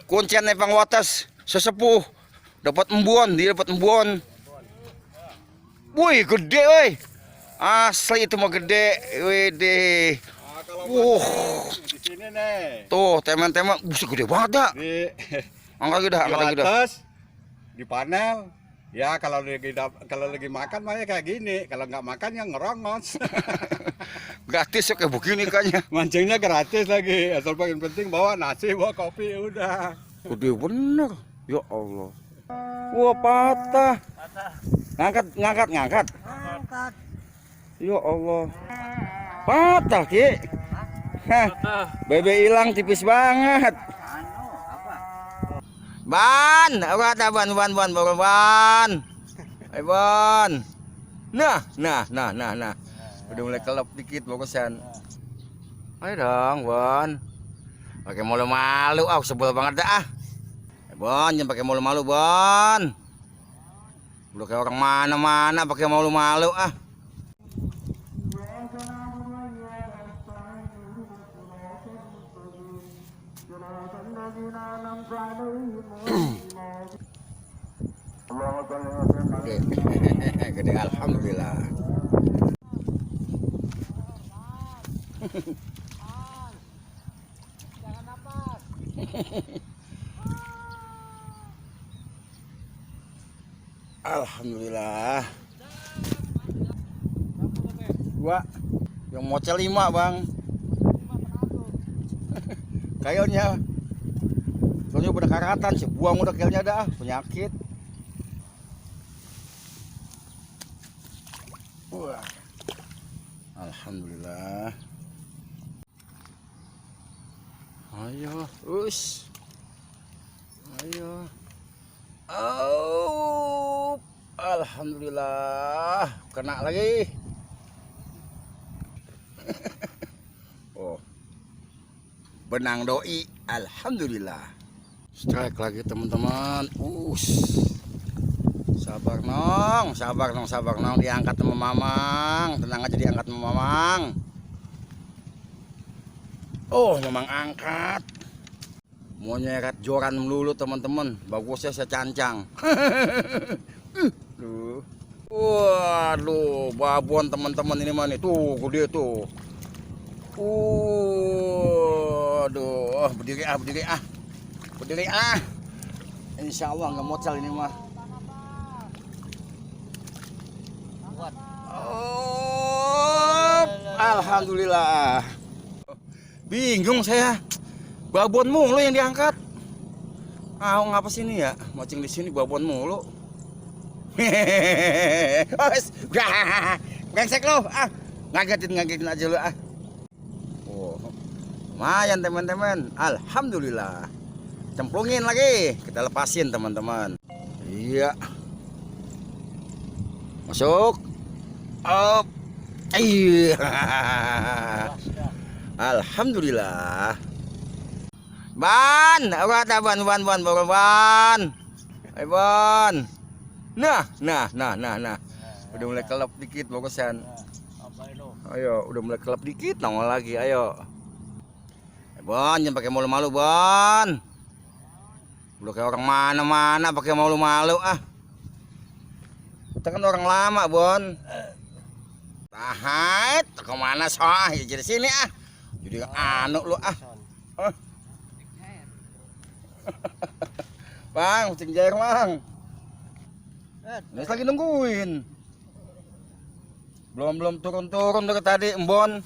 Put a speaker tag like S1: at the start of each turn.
S1: kuncian pang watas sesepuh dapat embon, dia dapat embon. Wih, gede woi. Asli itu mah gede. Wede.
S2: Di sini nih.
S1: Tuh, teman-teman, buset gede banget dah. Angkat lagi dah, angkat lagi dah.
S2: Di panel. Ya kalau lagi makan mah ya kayak gini. Kalau nggak makan ya ngerongos.
S1: Gratis ya kayak begini kayaknya.
S2: Mancingnya gratis lagi. Asal paling penting bawa nasi, bawa kopi udah.
S1: Gede bener. Ya Allah. Wah, patah. Ngangkat, ngangkat, ngangkat. Ya Allah. Patah, Ki. Hah. Bebek hilang tipis banget. Ban, apa ada ban. Ayo ban. Nah. Udah mulai kelep dikit bagusan. Ayo dong, Bon. Pakai malu-malu, sebel banget dah. Bon, jangan pakai malu-malu, Bon. Udah kayak orang mana-mana pakai malu-malu ah. Gede, alhamdulillah. Alhamdulillah. Dua, yang mocel 5 bang. Kayaknya, soalnya udah karatan, buang udah kayaknya dah penyakit. Wah, alhamdulillah. Ayo, ayo. Oh, alhamdulillah, kena lagi. Oh, benang doi, alhamdulillah. Strike lagi teman-teman. Sabar nong, diangkat sama Mamang. Tenang aja, diangkat sama Mamang. Oh, Mamang angkat. Mau nyeret joran melulu teman-teman. Bagusnya saya cancang. Waduh, babon teman-teman ini mah nih. Tuh, gede tuh. Aduh, berdiri ah. Insya Allah nggak mocel ini mah. Oh, alhamdulillah. Bingung saya. Babon mulu yang diangkat. Ngapa sini ya? Mancing di sini babon mulu. Brengsek lo. Ngagetin aja lo ah. Oh. Lumayan teman-teman. Alhamdulillah. Cemplungin lagi. Kita lepasin teman-teman. Iya. Masuk. Up. Iya. Alhamdulillah. Ban, apa ada ban. Ayo ban. Nah. Udah mulai kelap dikit bagusan. Ayo, udah mulai kelap dikit nongol lagi, ayo. Bon, jangan pakai malu-malu, Bon. Udah kayak orang mana-mana pakai malu-malu ah. Kita kan orang lama, Bon. Tahat, kemana soh? Jadi sini ah. Jadi anu lu ah. Bang, kucing jair bang. Nih lagi nungguin. Belum turun dari tadi embon.